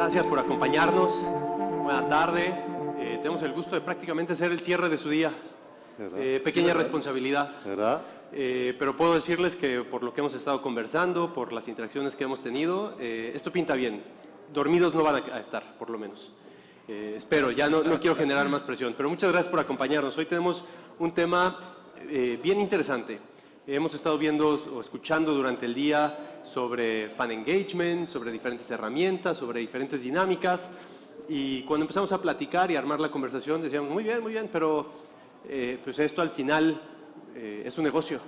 Gracias por acompañarnos. Buena tarde. Tenemos el gusto de prácticamente ser el cierre de su día. Pequeña responsabilidad. ¿Verdad? Pero puedo decirles que por lo que hemos estado conversando, por las interacciones que hemos tenido, esto pinta bien. Dormidos no van a estar, por lo menos. Espero, ya no quiero generar más presión, pero muchas gracias por acompañarnos. Hoy tenemos un tema bien interesante. Hemos estado viendo o escuchando durante el día sobre fan engagement, sobre diferentes herramientas, sobre diferentes dinámicas, y cuando empezamos a platicar y a armar la conversación decíamos, muy bien, pero pues esto al final es un negocio,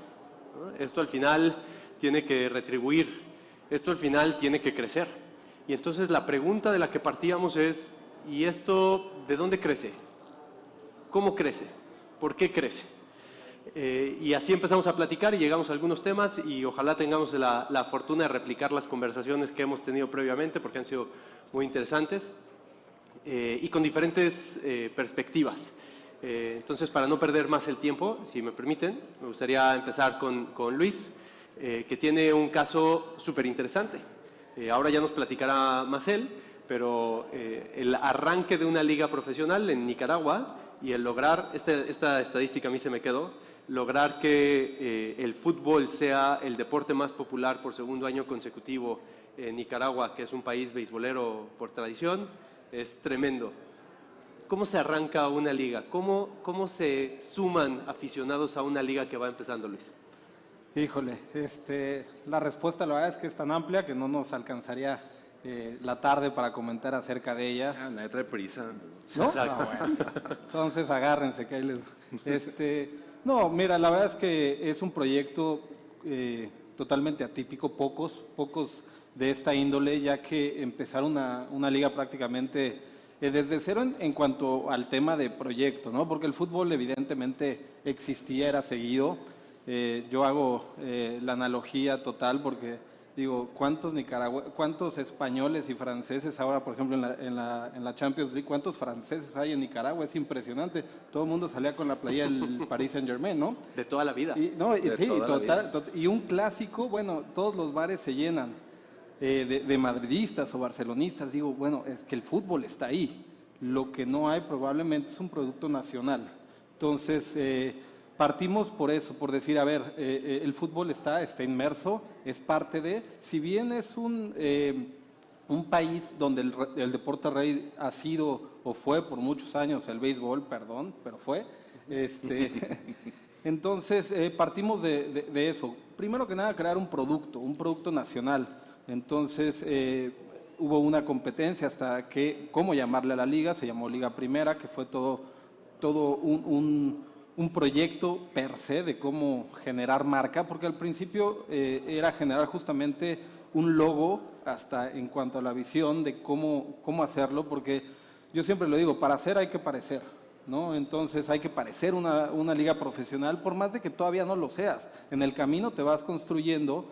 ¿no? Esto al final tiene que retribuir, esto al final tiene que crecer. Y entonces la pregunta de la que partíamos es, ¿y esto de dónde crece? ¿Cómo crece? ¿Por qué crece? Y así empezamos a platicar y llegamos a algunos temas y ojalá tengamos la fortuna de replicar las conversaciones que hemos tenido previamente porque han sido muy interesantes y con diferentes perspectivas. Entonces, para no perder más el tiempo, si me permiten, me gustaría empezar con Luis, que tiene un caso súper interesante. Ahora ya nos platicará más él, pero el arranque de una liga profesional en Nicaragua y el lograr, esta estadística a mí se me quedó, lograr que el fútbol sea el deporte más popular por segundo año consecutivo en Nicaragua, que es un país beisbolero por tradición, es tremendo. ¿Cómo se arranca una liga? ¿Cómo se suman aficionados a una liga que va empezando, Luis? Híjole, la respuesta la verdad es que es tan amplia que no nos alcanzaría la tarde para comentar acerca de ella. Nadie trae prisa. ¿No? Bueno. Entonces agárrense que ahí les... No, mira, la verdad es que es un proyecto totalmente atípico, pocos de esta índole, ya que empezar una liga prácticamente desde cero en cuanto al tema de proyecto, ¿no? Porque el fútbol evidentemente existía, era seguido. Yo hago la analogía total porque digo, ¿cuántos españoles y franceses ahora, por ejemplo, en la Champions League, cuántos franceses hay en Nicaragua? Es impresionante. Todo el mundo salía con la playa del Paris Saint-Germain, ¿no? De toda la vida. Y un clásico, bueno, todos los bares se llenan de madridistas o barcelonistas. Digo, bueno, es que el fútbol está ahí. Lo que no hay probablemente es un producto nacional. Entonces, partimos por eso, por decir, a ver, el fútbol está inmerso, es parte de, si bien es un país donde el deporte rey ha sido o fue por muchos años el béisbol, perdón, pero fue, entonces partimos de eso. Primero que nada, crear un producto nacional. Entonces hubo una competencia hasta que, ¿cómo llamarle a la liga? Se llamó Liga Primera, que fue todo un proyecto per se de cómo generar marca, porque al principio era generar justamente un logo hasta en cuanto a la visión de cómo hacerlo, porque yo siempre lo digo, para hacer hay que parecer, ¿no? Entonces hay que parecer una liga profesional, por más de que todavía no lo seas. En el camino te vas construyendo.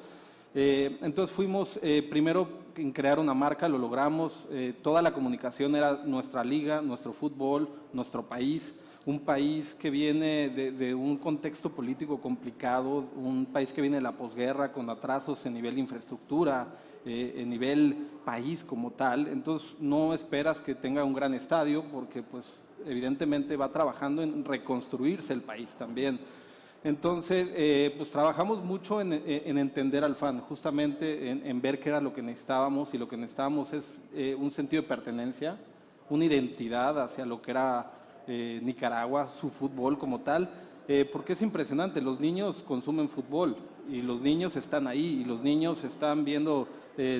Entonces fuimos primero en crear una marca, lo logramos. Toda la comunicación era nuestra liga, nuestro fútbol, nuestro país. Un país que viene de un contexto político complicado, un país que viene de la posguerra con atrasos en nivel de infraestructura, en nivel país como tal. Entonces no esperas que tenga un gran estadio porque pues evidentemente va trabajando en reconstruirse el país también. Entonces pues trabajamos mucho en entender al fan, justamente en ver qué era lo que necesitábamos, y lo que necesitábamos es un sentido de pertenencia, una identidad hacia lo que era Nicaragua, su fútbol como tal, porque es impresionante, los niños consumen fútbol y los niños están ahí y los niños están viendo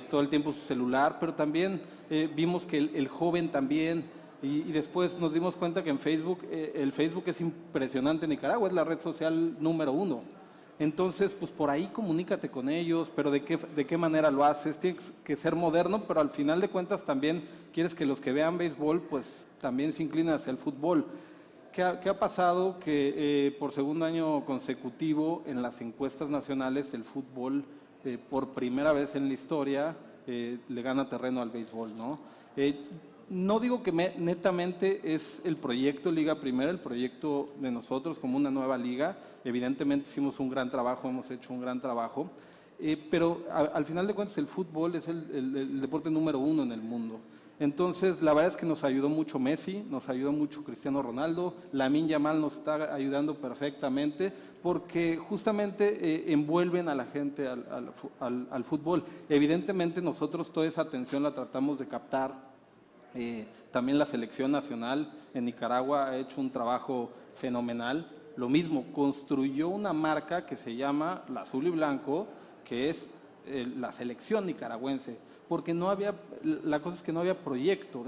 todo el tiempo su celular, pero también vimos que el joven también, y después nos dimos cuenta que en Facebook, el Facebook es impresionante en Nicaragua, es la red social número 1. Entonces, pues por ahí comunícate con ellos, pero ¿de qué manera lo haces? Tienes que ser moderno, pero al final de cuentas también quieres que los que vean béisbol, pues también se inclinen hacia el fútbol. ¿Qué ha pasado? Que por segundo año consecutivo en las encuestas nacionales el fútbol, por primera vez en la historia, le gana terreno al béisbol, ¿no? No digo que netamente es el proyecto Liga Primera, el proyecto de nosotros como una nueva liga. Evidentemente hicimos un gran trabajo, hemos hecho un gran trabajo, pero al final de cuentas el fútbol es el deporte número 1 en el mundo. Entonces, la verdad es que nos ayudó mucho Messi, nos ayudó mucho Cristiano Ronaldo, Lamine Yamal nos está ayudando perfectamente porque justamente envuelven a la gente al fútbol. Evidentemente nosotros toda esa atención la tratamos de captar. También la selección nacional en Nicaragua ha hecho un trabajo fenomenal. Lo mismo, construyó una marca que se llama la Azul y Blanco, que es la selección nicaragüense, porque no había, la cosa es que no había proyecto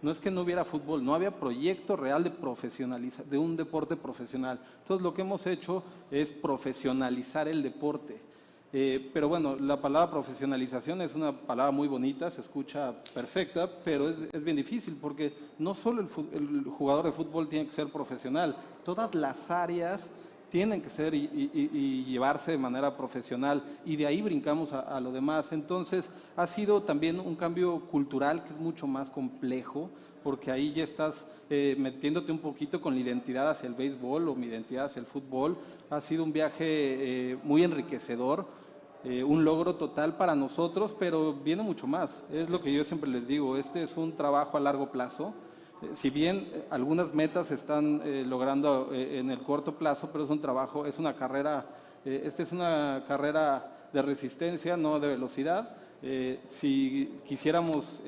no es que no hubiera fútbol, no había proyecto real de un deporte profesional. Entonces lo que hemos hecho es profesionalizar el deporte. Pero bueno, la palabra profesionalización es una palabra muy bonita, se escucha perfecta, pero es bien difícil porque no solo el jugador de fútbol tiene que ser profesional, todas las áreas tienen que ser y llevarse de manera profesional, y de ahí brincamos a lo demás. Entonces ha sido también un cambio cultural que es mucho más complejo, porque ahí ya estás metiéndote un poquito con la identidad hacia el béisbol o mi identidad hacia el fútbol. Ha sido un viaje muy enriquecedor, un logro total para nosotros, pero viene mucho más. Es lo que yo siempre les digo, este es un trabajo a largo plazo. Si bien algunas metas se están logrando en el corto plazo, pero es un trabajo, es una carrera, esta es una carrera de resistencia, no de velocidad. Si quisiéramos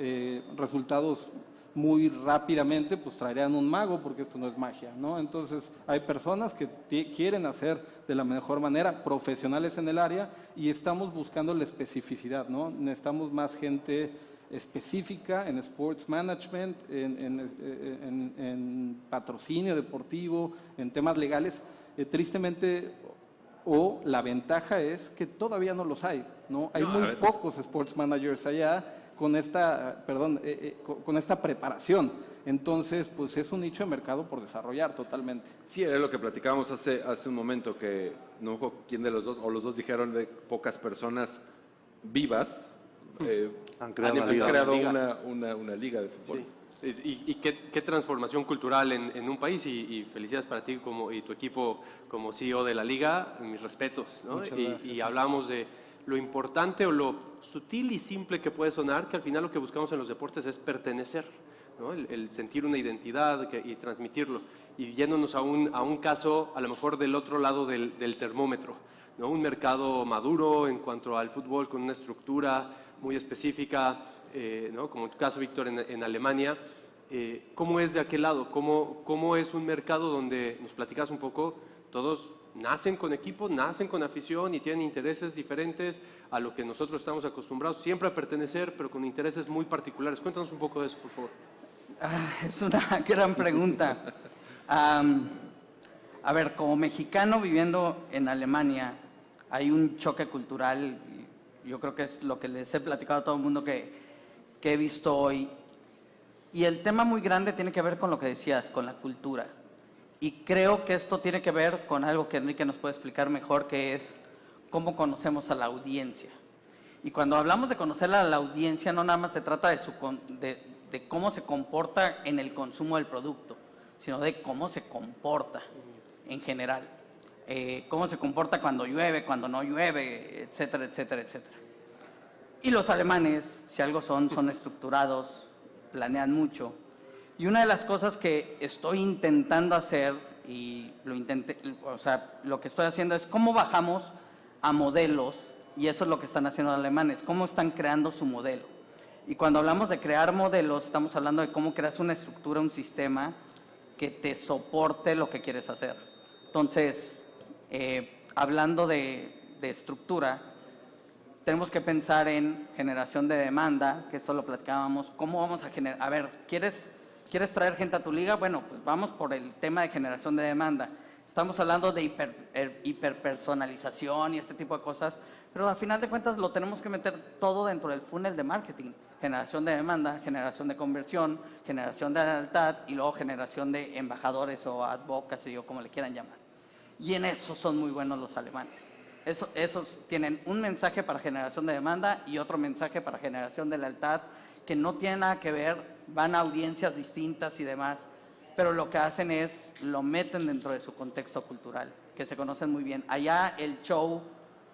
resultados muy rápidamente, pues traerían un mago, porque esto no es magia, ¿no? Entonces hay personas que quieren hacer de la mejor manera, profesionales en el área, y estamos buscando la especificidad, ¿no? Necesitamos más gente específica en sports management, en patrocinio deportivo, en temas legales. Tristemente, o la ventaja es que todavía no los hay, ¿no? Hay muy pocos sports managers allá con esta, con esta preparación. Entonces, pues es un nicho de mercado por desarrollar totalmente. Sí, era lo que platicábamos hace un momento, que no sé quién de los dos, o los dos dijeron de pocas personas vivas han creado una liga de fútbol. Sí. Y qué transformación cultural en un país, y felicidades para ti y tu equipo como CEO de la liga, mis respetos, ¿no? Muchas gracias. Y hablamos de lo importante o lo sutil y simple que puede sonar, que al final lo que buscamos en los deportes es pertenecer, ¿no? El sentir una identidad y transmitirlo. Y yéndonos a un caso a lo mejor del otro lado del termómetro, ¿no? Un mercado maduro en cuanto al fútbol, con una estructura muy específica, ¿no? Como en tu caso, Víctor, en Alemania. ¿Cómo es de aquel lado? ¿Cómo es un mercado donde, nos platicas un poco, todos nacen con equipo, nacen con afición y tienen intereses diferentes a lo que nosotros estamos acostumbrados siempre a pertenecer, pero con intereses muy particulares? Cuéntanos un poco de eso, por favor. Es una gran pregunta. A ver, como mexicano viviendo en Alemania, hay un choque cultural. Yo creo que es lo que les he platicado a todo el mundo que he visto hoy. Y el tema muy grande tiene que ver con lo que decías, con la cultura. Y creo que esto tiene que ver con algo que Enrique nos puede explicar mejor, que es cómo conocemos a la audiencia. Y cuando hablamos de conocer a la audiencia, no nada más se trata de cómo se comporta en el consumo del producto, sino de cómo se comporta en general. Cómo se comporta cuando llueve, cuando no llueve, etcétera, etcétera, etcétera. Y los alemanes, si algo son estructurados, planean mucho. Y una de las cosas que estoy intentando hacer, y lo que estoy haciendo es cómo bajamos a modelos, y eso es lo que están haciendo los alemanes, cómo están creando su modelo. Y cuando hablamos de crear modelos, estamos hablando de cómo creas una estructura, un sistema que te soporte lo que quieres hacer. Entonces, hablando de estructura, tenemos que pensar en generación de demanda, que esto lo platicábamos. ¿Cómo vamos a generar? A ver, ¿quieres traer gente a tu liga? Bueno, pues vamos por el tema de generación de demanda. Estamos hablando de hiperpersonalización y este tipo de cosas, pero al final de cuentas lo tenemos que meter todo dentro del funnel de marketing. Generación de demanda, generación de conversión, generación de lealtad y luego generación de embajadores o advocacy o como le quieran llamar. Y en eso son muy buenos los alemanes. Esos tienen un mensaje para generación de demanda y otro mensaje para generación de lealtad, que no tienen nada que ver, van a audiencias distintas y demás, pero lo que hacen es, lo meten dentro de su contexto cultural, que se conocen muy bien. Allá el show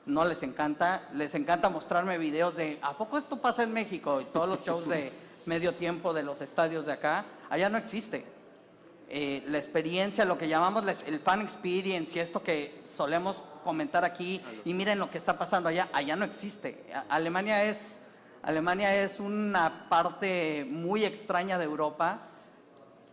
no les encanta mostrarme videos de, ¿a poco esto pasa en México? Y todos los shows de medio tiempo de los estadios de acá, allá no existe. La experiencia, lo que llamamos el fan experience y esto que solemos comentar aquí, y miren lo que está pasando allá, allá no existe. Alemania es una parte muy extraña de Europa,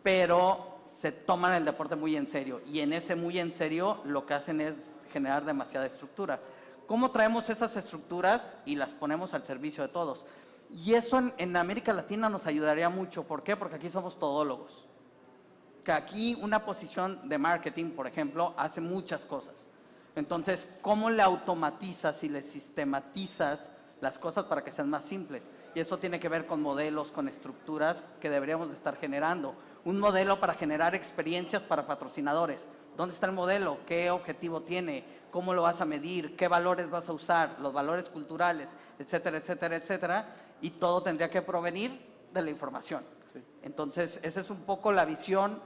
pero se toman el deporte muy en serio, y en ese muy en serio lo que hacen es generar demasiada estructura. ¿Cómo traemos esas estructuras y las ponemos al servicio de todos? Y eso en América Latina nos ayudaría mucho. ¿Por qué? Porque aquí somos todólogos. Que aquí una posición de marketing, por ejemplo, hace muchas cosas. Entonces, ¿cómo le automatizas y le sistematizas las cosas para que sean más simples? Y eso tiene que ver con modelos, con estructuras que deberíamos de estar generando. Un modelo para generar experiencias para patrocinadores. ¿Dónde está el modelo? ¿Qué objetivo tiene? ¿Cómo lo vas a medir? ¿Qué valores vas a usar? Los valores culturales, etcétera, etcétera, etcétera. Y todo tendría que provenir de la información. Sí. Entonces, esa es un poco la visión.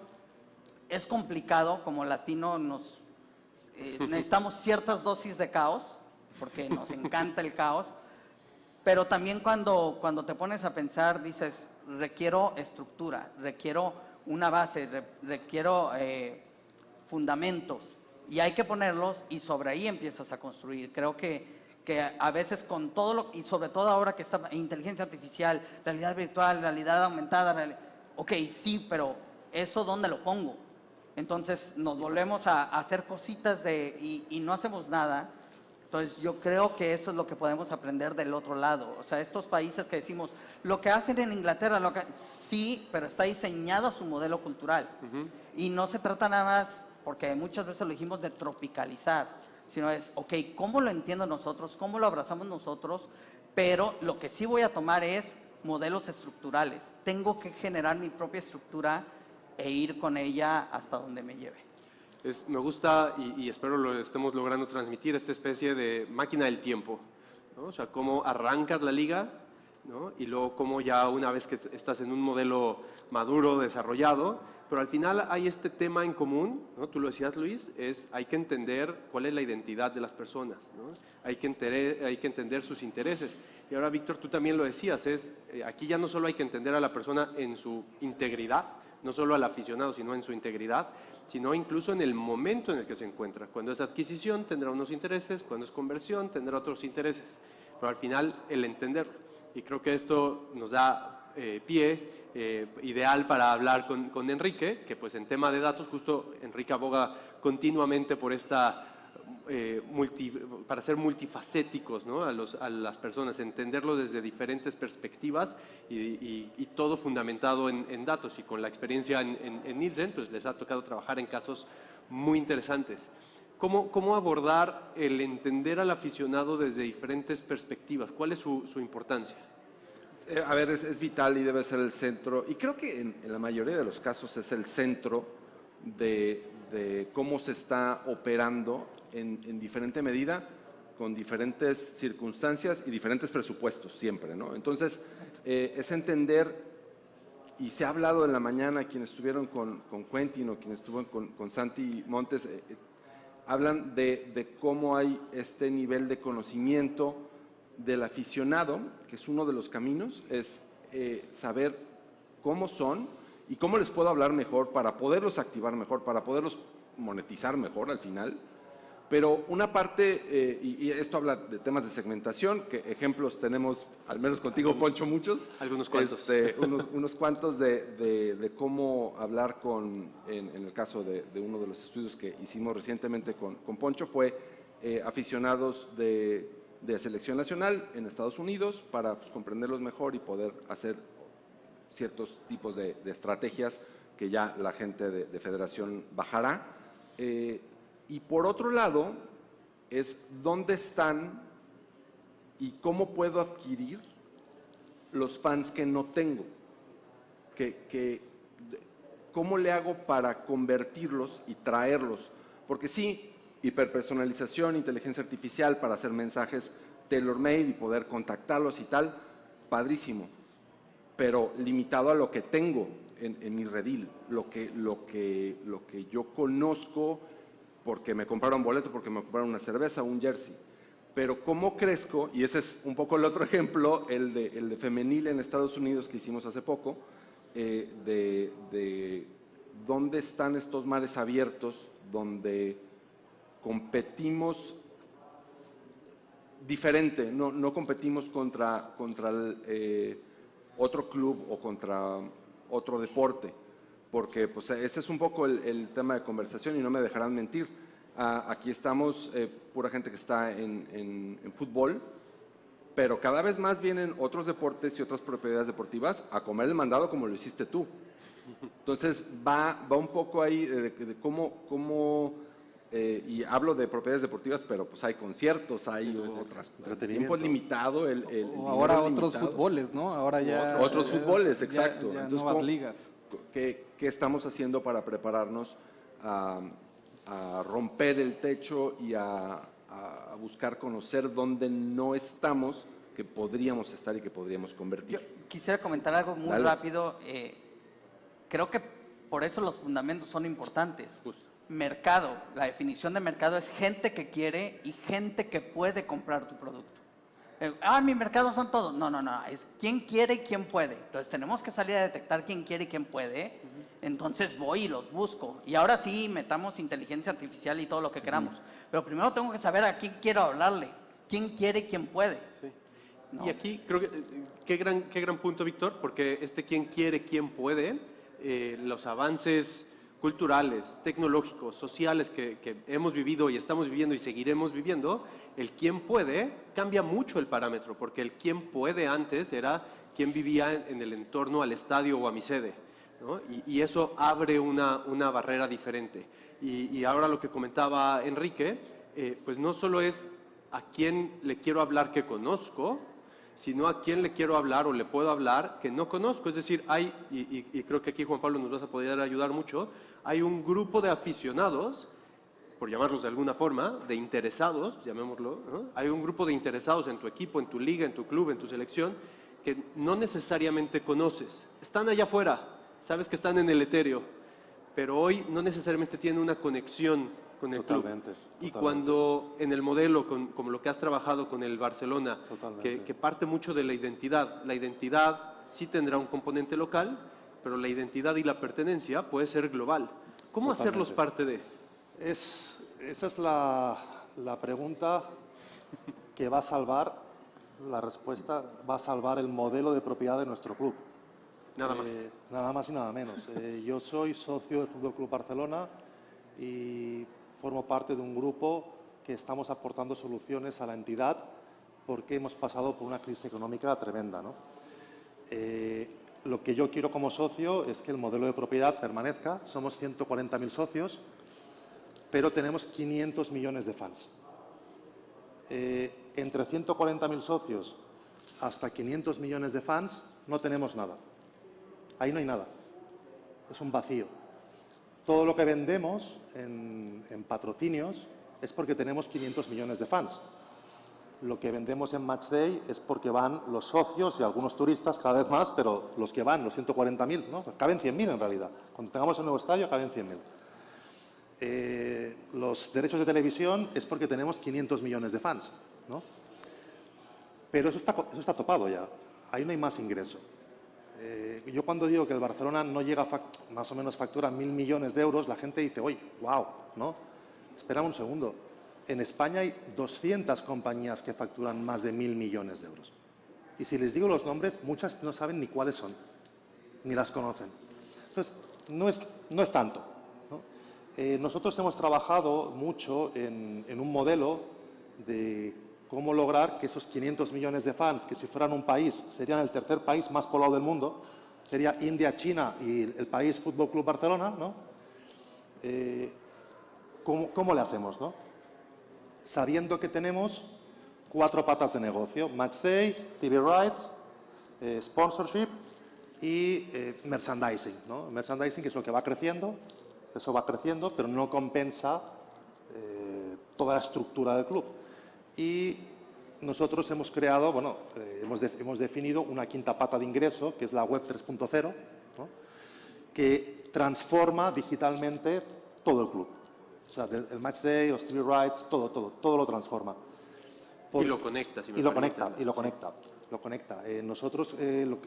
Es complicado, como latino necesitamos ciertas dosis de caos, porque nos encanta el caos, pero también cuando te pones a pensar, dices, requiero estructura, requiero una base, requiero fundamentos, y hay que ponerlos y sobre ahí empiezas a construir. Creo que a veces con todo y sobre todo ahora que está inteligencia artificial, realidad virtual, realidad aumentada, ok, sí, pero ¿eso dónde lo pongo? Entonces nos volvemos a hacer cositas y no hacemos nada. Entonces yo creo que eso es lo que podemos aprender del otro lado. O sea, estos países que decimos, lo que hacen en Inglaterra, sí, pero está diseñado a su modelo cultural. Y no se trata nada más, porque muchas veces lo dijimos, de tropicalizar, sino es, ok, ¿cómo lo entiendo nosotros? ¿Cómo lo abrazamos nosotros? Pero lo que sí voy a tomar es modelos estructurales. Tengo que generar mi propia estructura e ir con ella hasta donde me lleve. Me gusta y espero lo estemos logrando transmitir esta especie de máquina del tiempo, ¿no? O sea, cómo arrancas la liga, ¿no? Y luego cómo ya una vez que estás en un modelo maduro, desarrollado, pero al final hay este tema en común, ¿no? Tú lo decías, Luis, hay que entender cuál es la identidad de las personas, ¿no? Hay que entender sus intereses. Y ahora, Víctor, tú también lo decías, aquí ya no solo hay que entender a la persona en su integridad, no solo al aficionado, sino en su integridad, sino incluso en el momento en el que se encuentra. Cuando es adquisición tendrá unos intereses, cuando es conversión tendrá otros intereses, pero al final el entenderlo. Y creo que esto nos da pie ideal para hablar con Enrique, que pues en tema de datos, justo Enrique aboga continuamente por para ser multifacéticos, ¿no? a las personas, entenderlo desde diferentes perspectivas y todo fundamentado en datos. Y con la experiencia en Nielsen, pues les ha tocado trabajar en casos muy interesantes. ¿Cómo abordar el entender al aficionado desde diferentes perspectivas? ¿Cuál es su importancia? A ver, es vital y debe ser el centro, y creo que en la mayoría de los casos es el centro de cómo se está operando en diferente medida, con diferentes circunstancias y diferentes presupuestos siempre, ¿no? Entonces, es entender, y se ha hablado en la mañana, quienes estuvieron con Quentin o quienes estuvieron con Santi Montes, hablan de cómo hay este nivel de conocimiento del aficionado, que es uno de los caminos, es saber cómo son y cómo les puedo hablar mejor para poderlos activar mejor, para poderlos monetizar mejor al final. Pero una parte, y esto habla de temas de segmentación, que ejemplos tenemos, al menos contigo, Poncho, muchos. Algunos cuantos. Unos cuantos de cómo hablar en el caso de uno de los estudios que hicimos recientemente con Poncho, fue aficionados de selección nacional en Estados Unidos para comprenderlos mejor y poder hacer ciertos tipos de estrategias que ya la gente de federación bajará. Y por otro lado, es dónde están y cómo puedo adquirir los fans que no tengo. ¿Cómo le hago para convertirlos y traerlos? Porque sí, hiperpersonalización, inteligencia artificial para hacer mensajes tailor-made y poder contactarlos y tal, padrísimo, pero limitado a lo que tengo en mi redil, lo que yo conozco porque me compraron boleto, porque me compraron una cerveza o un jersey. pero ¿cómo crezco? Y ese es un poco el otro ejemplo, el de femenil en Estados Unidos que hicimos hace poco, de dónde están estos mares abiertos, donde competimos diferente, no competimos contra otro club o contra otro deporte, porque pues, ese es un poco el tema de conversación y no me dejarán mentir. Aquí estamos pura gente que está en fútbol, pero cada vez más vienen otros deportes y otras propiedades deportivas a comer el mandado como lo hiciste tú. Entonces va un poco ahí de cómo y hablo de propiedades deportivas, pero pues hay conciertos, hay otras, tiempo limitado, o ahora otros fútboles, ¿no? Ahora ya otros fútboles, exacto. Ya Entonces, nuevas ligas. ¿qué estamos haciendo para prepararnos a romper el techo y a buscar conocer dónde no estamos, que podríamos estar y que podríamos convertir? Yo quisiera comentar algo muy rápido. Creo que por eso los fundamentos son importantes. Justo. Mercado, la definición de mercado es gente que quiere y gente que puede comprar tu producto. Mi mercado son todos. No, es quién quiere y quién puede. Entonces tenemos que salir a detectar quién quiere y quién puede. Entonces voy y los busco. Y ahora sí metamos inteligencia artificial y todo lo que queramos. Pero primero tengo que saber a quién quiero hablarle, quién quiere y quién puede. Sí. ¿No? Y aquí creo que qué gran punto, Víctor, porque quién quiere, quién puede, los avances culturales, tecnológicos, sociales que hemos vivido y estamos viviendo y seguiremos viviendo, el quién puede cambia mucho el parámetro, porque el quién puede antes era quién vivía en el entorno al estadio o a mi sede, ¿no? Y eso abre una barrera diferente. Y ahora lo que comentaba Enrique, pues no solo es a quién le quiero hablar que conozco, sino a quién le quiero hablar o le puedo hablar que no conozco. Es decir, y creo que aquí Juan Pablo nos vas a poder ayudar mucho, hay un grupo de aficionados, por llamarlos de alguna forma, de interesados, llamémoslo, ¿no? Hay un grupo de interesados en tu equipo, en tu liga, en tu club, en tu selección, que no necesariamente conoces. Están allá afuera, sabes que están en el etéreo, pero hoy no necesariamente tienen una conexión con el club. Y cuando en el modelo, como lo que has trabajado con el Barcelona, que parte mucho de la identidad sí tendrá un componente local, pero la identidad y la pertenencia puede ser global. ¿Cómo hacerlos parte de? Esa es la pregunta que va a salvar, la respuesta va a salvar el modelo de propiedad de nuestro club. Nada más. Nada más y nada menos. Yo soy socio del Fútbol Club Barcelona y formo parte de un grupo que estamos aportando soluciones a la entidad porque hemos pasado por una crisis económica tremenda, ¿no? Lo que yo quiero como socio es que el modelo de propiedad permanezca. Somos 140.000 socios, pero tenemos 500 millones de fans. Entre 140.000 socios hasta 500 millones de fans no tenemos nada. Ahí no hay nada. Es un vacío. Todo lo que vendemos en patrocinios es porque tenemos 500 millones de fans. Lo que vendemos en Matchday es porque van los socios y algunos turistas cada vez más, pero los que van, los 140.000, ¿no? Caben 100.000 en realidad. Cuando tengamos el nuevo estadio, caben 100.000. Los derechos de televisión es porque tenemos 500 millones de fans, ¿no? Pero eso está topado ya. Ahí no hay más ingreso. Yo cuando digo que el Barcelona no llega más o menos factura 1.000 millones de euros, la gente dice, oye, wow, ¿no? Espera un segundo. En España hay 200 compañías que facturan más de 1.000 millones de euros. Y si les digo los nombres, muchas no saben ni cuáles son, ni las conocen. Entonces, no es tanto, ¿no? Nosotros hemos trabajado mucho en un modelo de cómo lograr que esos 500 millones de fans, que si fueran un país, serían el tercer país más poblado del mundo, sería India, China y el país Fútbol Club Barcelona, ¿no? ¿Cómo le hacemos, no? Sabiendo que tenemos 4 patas de negocio: Matchday, TV Rights, Sponsorship y Merchandising, ¿no? Merchandising, que es lo que va creciendo, eso va creciendo, pero no compensa toda la estructura del club. Y nosotros hemos creado, bueno, hemos definido una quinta pata de ingreso, que es la Web 3.0, ¿no? Que transforma digitalmente todo el club. O sea, el Matchday, los TV Rights, todo lo transforma. Y lo conecta, si me y lo permiten. conecta, y lo conecta. Lo conecta. Nosotros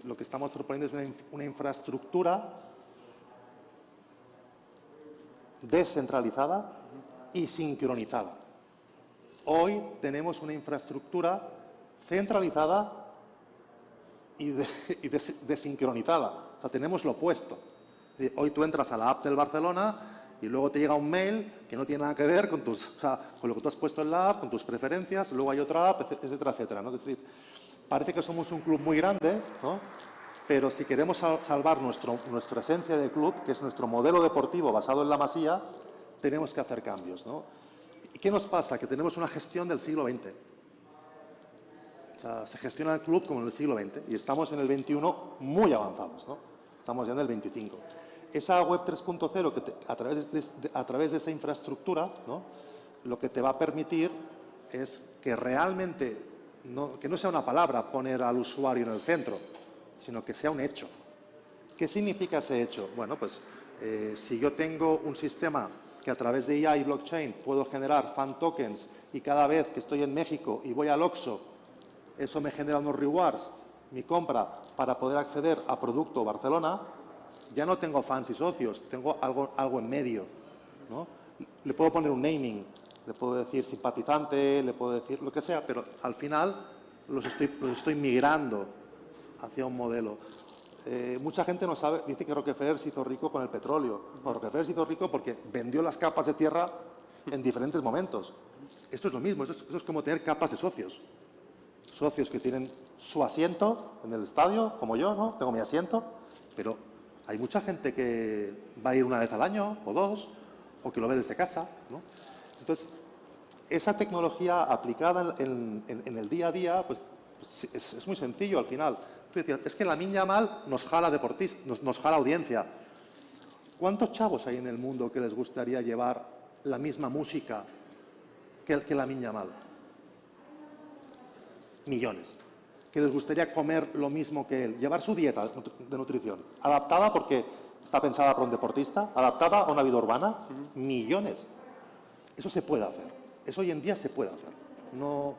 lo que estamos proponiendo es una infraestructura descentralizada y sincronizada. Hoy tenemos una infraestructura centralizada y desincronizada. O sea, tenemos lo opuesto. Hoy tú entras a la app del Barcelona y luego te llega un mail que no tiene nada que ver con, con lo que tú has puesto en la app, con tus preferencias, luego hay otra app, etcétera, etcétera, ¿no? Es decir, parece que somos un club muy grande, ¿no? Pero si queremos salvar nuestra esencia de club, que es nuestro modelo deportivo basado en la Masía, tenemos que hacer cambios, ¿no? ¿Y qué nos pasa? Que tenemos una gestión del siglo XX. O sea, se gestiona el club como en el siglo XX y estamos en el XXI muy avanzados, ¿no? Estamos ya en el 25. Esa web 3.0, que a través de esa infraestructura, ¿no? Lo que te va a permitir es que realmente, que no sea una palabra poner al usuario en el centro, sino que sea un hecho. ¿Qué significa ese hecho? Bueno, pues si yo tengo un sistema que a través de IA y blockchain puedo generar fan tokens y cada vez que estoy en México y voy al Oxxo, eso me genera unos rewards, mi compra, para poder acceder a Producto Barcelona, ya no tengo fans y socios, tengo algo en medio, ¿no? Le puedo poner un naming, le puedo decir simpatizante, le puedo decir lo que sea, pero al final los estoy migrando hacia un modelo. Mucha gente no sabe, dice que Rockefeller se hizo rico con el petróleo. No, Rockefeller se hizo rico porque vendió las capas de tierra en diferentes momentos. Esto es lo mismo, esto es como tener capas de socios. Socios que tienen su asiento en el estadio, como yo, ¿no? Tengo mi asiento, pero hay mucha gente que va a ir una vez al año o dos, o que lo ve desde casa, ¿no? Entonces, esa tecnología aplicada en el día a día, pues es muy sencillo al final. Tú decías, es que Lamine Yamal nos jala deportistas, nos jala audiencia. ¿Cuántos chavos hay en el mundo que les gustaría llevar la misma música que Lamine Yamal? Millones. Que les gustaría comer lo mismo que él, llevar su dieta de nutrición, adaptada porque está pensada para un deportista, adaptada a una vida urbana, millones. Eso se puede hacer. Eso hoy en día se puede hacer. No,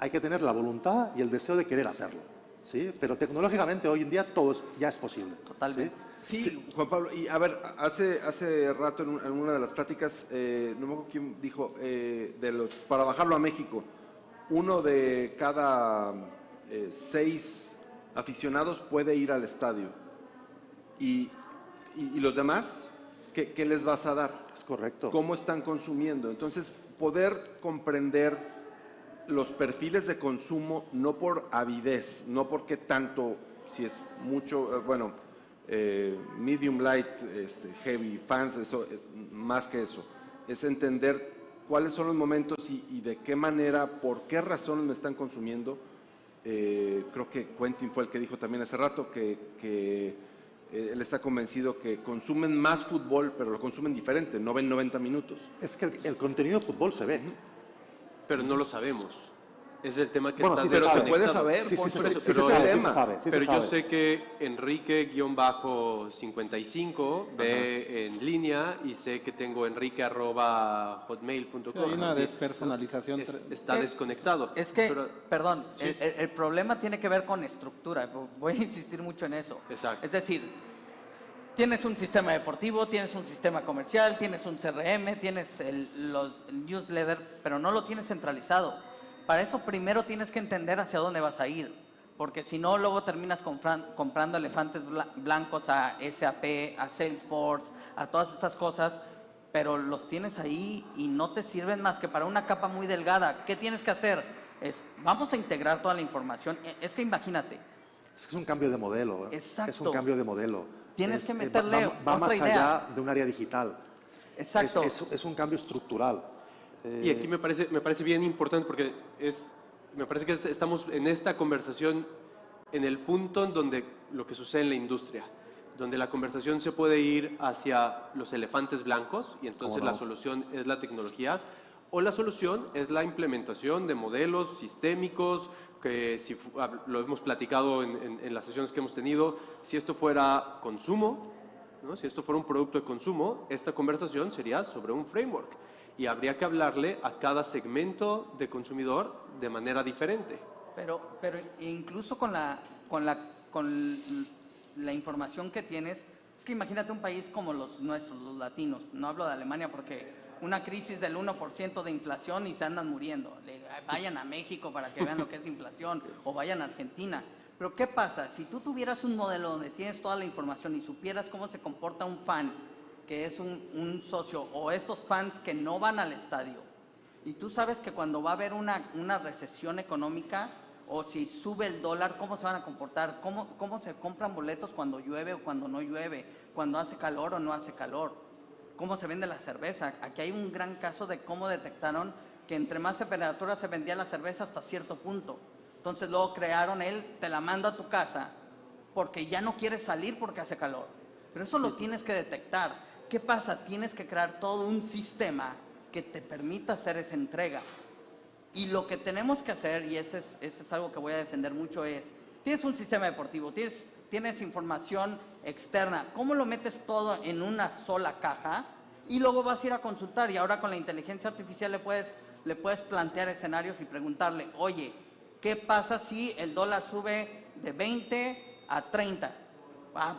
hay que tener la voluntad y el deseo de querer hacerlo, ¿sí? Pero tecnológicamente hoy en día todo ya es posible. Totalmente. Sí, Juan Pablo, y a ver, hace rato en una de las pláticas, no me acuerdo quién dijo, para bajarlo a México, uno de cada 6 aficionados puede ir al estadio. ¿Y los demás? ¿Qué les vas a dar? Es correcto. ¿Cómo están consumiendo? Entonces, poder comprender los perfiles de consumo, no por avidez, no porque tanto, si es mucho, medium, light, heavy, fans, eso, más que eso, es entender cuáles son los momentos y de qué manera, por qué razones me están consumiendo. Creo que Quentin fue el que dijo también hace rato que él está convencido que consumen más fútbol, pero lo consumen diferente, no ven 90 minutos. Es que el contenido de fútbol se ve. Pero no lo sabemos. Es el tema que Bueno, está sí se sabe. Se puede saber, Sí, por sí, eso, sí, pero se es el sabe, tema. se sabe, sí Pero se yo sabe. sé que Enrique-55 ve en línea y sé que tengo enrique@hotmail.com. Sí, hay una despersonalización. Está desconectado. Es que, Pero- perdón, sí. el problema tiene que ver con estructura. Voy a insistir mucho en eso. Exacto. Es decir, tienes un sistema deportivo, tienes un sistema comercial, tienes un CRM, tienes el newsletter, pero no lo tienes centralizado. Para eso primero tienes que entender hacia dónde vas a ir, porque si no, luego terminas comprando elefantes blancos a SAP, a Salesforce, a todas estas cosas, pero los tienes ahí y no te sirven más que para una capa muy delgada. ¿Qué tienes que hacer? Vamos a integrar toda la información. Es que imagínate. Es que es un cambio de modelo. Exacto. Es un cambio de modelo. Tienes que meterle va otra más idea. allá de un área digital. Exacto. Es un cambio estructural. Y aquí me parece bien importante porque me parece que estamos en esta conversación en el punto en donde lo que sucede en la industria, donde la conversación se puede ir hacia los elefantes blancos y entonces la solución es la tecnología, o la solución es la implementación de modelos sistémicos, que lo hemos platicado en las sesiones que hemos tenido, si esto fuera consumo, ¿no? Si esto fuera un producto de consumo, esta conversación sería sobre un framework. y habría que hablarle a cada segmento de consumidor de manera diferente. Pero incluso con la información que tienes, es que imagínate un país como los nuestros, los latinos, no hablo de Alemania porque una crisis del 1% de inflación y se andan muriendo. Vayan a México para que vean lo que es inflación, o vayan a Argentina. Pero ¿qué pasa? Si tú tuvieras un modelo donde tienes toda la información y supieras cómo se comporta un fan, que es un socio, o estos fans que no van al estadio, y tú sabes que cuando va a haber una recesión económica, o si sube el dólar, ¿cómo se van a comportar? ¿Cómo se compran boletos cuando llueve o cuando no llueve? ¿Cuando hace calor o no hace calor? ¿Cómo se vende la cerveza? Aquí hay un gran caso de cómo detectaron que entre más temperatura se vendía la cerveza hasta cierto punto. Entonces luego crearon te la mando a tu casa porque ya no quieres salir porque hace calor. Pero eso lo tienes que detectar. ¿Qué pasa? Tienes que crear todo un sistema que te permita hacer esa entrega. Y lo que tenemos que hacer, y ese es algo que voy a defender mucho, tienes un sistema deportivo, tienes información externa, ¿cómo lo metes todo en una sola caja? Y luego vas a ir a consultar, y ahora con la inteligencia artificial le puedes plantear escenarios y preguntarle, oye, ¿qué pasa si el dólar sube de 20 a 30?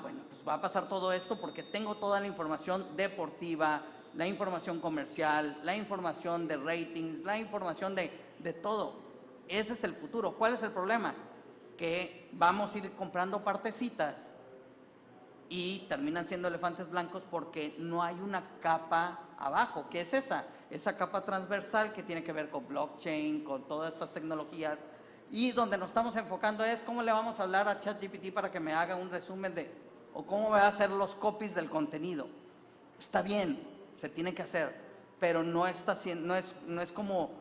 Bueno, pues va a pasar todo esto porque tengo toda la información deportiva, la información comercial, la información de ratings, la información de todo. Ese es el futuro. ¿Cuál es el problema? Que vamos a ir comprando partecitas y terminan siendo elefantes blancos porque no hay una capa abajo. ¿Qué es esa? Esa capa transversal que tiene que ver con blockchain, con todas estas tecnologías, y donde nos estamos enfocando es cómo le vamos a hablar a ChatGPT para que me haga un resumen o cómo voy a hacer los copies del contenido. Está bien, se tiene que hacer, pero no es como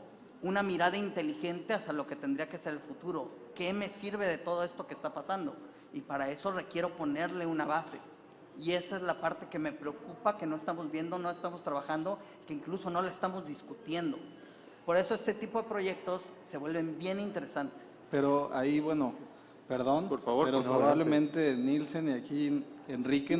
una mirada inteligente hacia lo que tendría que ser el futuro. ¿Qué me sirve de todo esto que está pasando? Y para eso requiero ponerle una base. Y esa es la parte que me preocupa, que no estamos viendo, no estamos trabajando, que incluso no la estamos discutiendo. Por eso este tipo de proyectos se vuelven bien interesantes. Pero ahí, bueno, perdón, por favor, pero por favor, probablemente Nielsen y aquí Enrique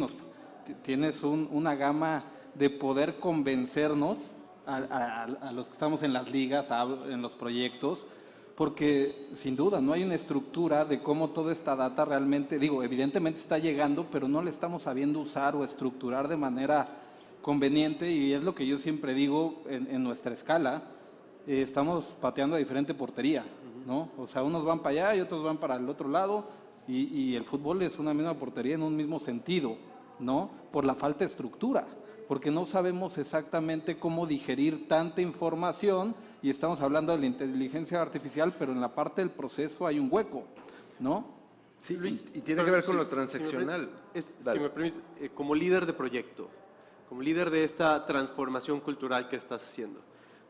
tienes una gama de poder convencernos a los que estamos en las ligas, en los proyectos, porque sin duda no hay una estructura de cómo toda esta data realmente, evidentemente está llegando, pero no la estamos sabiendo usar o estructurar de manera conveniente, y es lo que yo siempre digo en nuestra escala. Estamos pateando a diferente portería, ¿no? O sea, unos van para allá y otros van para el otro lado, y el fútbol es una misma portería en un mismo sentido, ¿no? Por la falta de estructura, porque no sabemos exactamente cómo digerir tanta información, y estamos hablando de la inteligencia artificial, pero en la parte del proceso hay un hueco, ¿no? Sí, Luis, y tiene que ver con lo transaccional. Si me permite, como líder de proyecto, como líder de esta transformación cultural que estás haciendo,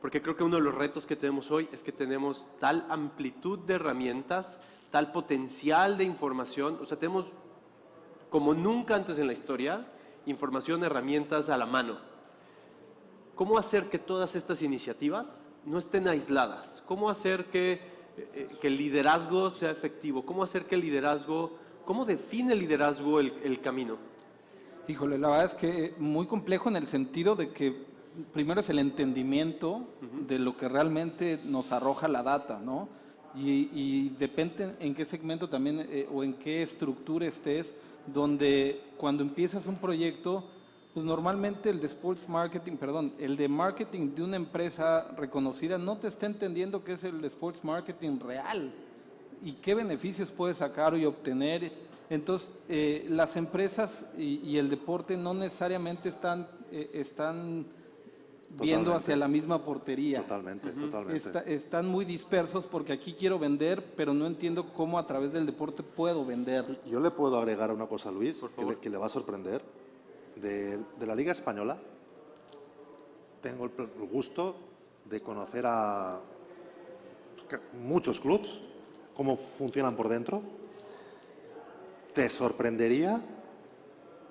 porque creo que uno de los retos que tenemos hoy es que tenemos tal amplitud de herramientas, tal potencial de información, o sea, tenemos como nunca antes en la historia, información, herramientas a la mano. ¿Cómo hacer que todas estas iniciativas no estén aisladas? ¿Cómo hacer que el liderazgo sea efectivo? ¿Cómo hacer que el liderazgo, cómo define el liderazgo el camino? Híjole, la verdad es que muy complejo en el sentido de que primero es el entendimiento de lo que realmente nos arroja la data, ¿no? Y depende en qué segmento también o en qué estructura estés, donde cuando empiezas un proyecto, pues normalmente el de marketing de una empresa reconocida no te está entendiendo qué es el sports marketing real y qué beneficios puedes sacar y obtener. Entonces, las empresas y el deporte no necesariamente están viendo hacia la misma portería. Totalmente. Están muy dispersos porque aquí quiero vender, pero no entiendo cómo a través del deporte puedo vender. Yo le puedo agregar una cosa a Luis que le va a sorprender. De la Liga Española tengo el gusto de conocer a muchos clubs, cómo funcionan por dentro. Te sorprendería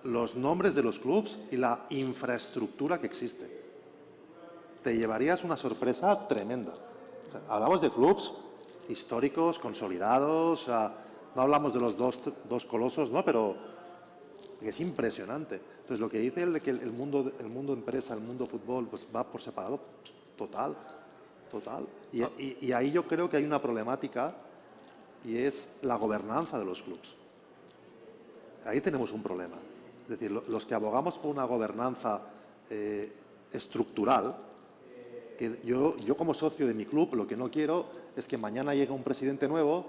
los nombres de los clubs y la infraestructura que existe. Te llevarías una sorpresa tremenda. O sea, hablamos de clubs históricos, consolidados, no hablamos de los dos colosos, ¿no? Pero Es impresionante. Entonces, lo que dice él de que el mundo empresa, el mundo fútbol, pues va por separado, total. Y ahí yo creo que hay una problemática y es la gobernanza de los clubes. Ahí tenemos un problema. Es decir, los que abogamos por una gobernanza estructural, que yo como socio de mi club lo que no quiero es que mañana llegue un presidente nuevo